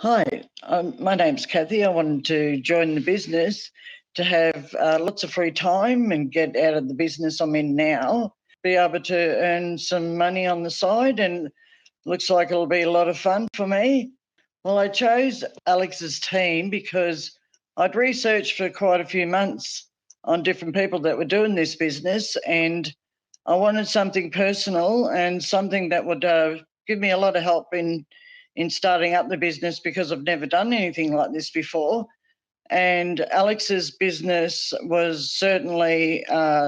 Hi, my name's Kathy. I wanted to join the business to have lots of free time and get out of the business I'm in now, be able to earn some money on the side, and looks like it'll be a lot of fun for me. Well, I chose Alex's team because I'd researched for quite a few months on different people that were doing this business, and I wanted something personal and something that would give me a lot of help in starting up the business because I've never done anything like this before. And Alex's business was certainly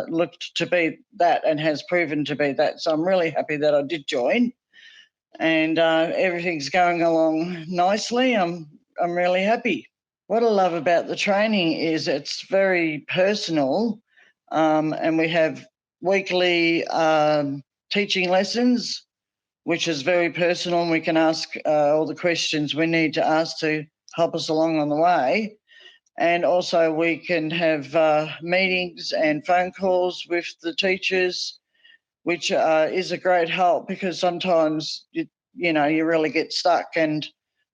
looked to be that and has proven to be that. So I'm really happy that I did join, and everything's going along nicely. I'm really happy. What I love about the training is it's very personal, and we have weekly teaching lessons, which is very personal, and we can ask all the questions we need to ask to help us along on the way. And also we can have meetings and phone calls with the teachers, which is a great help because sometimes you really get stuck. And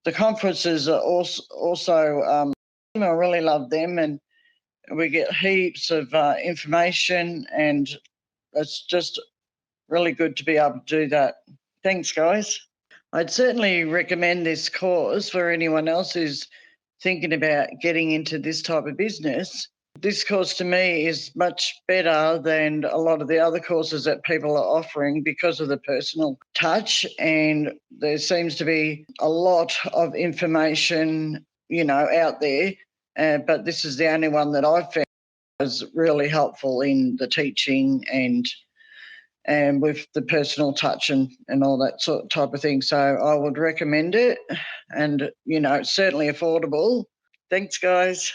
the conferences are also I really love them, and we get heaps of information, and it's just really good to be able to do that. Thanks, guys. I'd certainly recommend this course for anyone else who's thinking about getting into this type of business. This course to me is much better than a lot of the other courses that people are offering because of the personal touch, and there seems to be a lot of information, out there, but this is the only one that I've found is really helpful in the teaching and with the personal touch and all that sort of type of thing. So I would recommend it, and it's certainly affordable. Thanks, guys.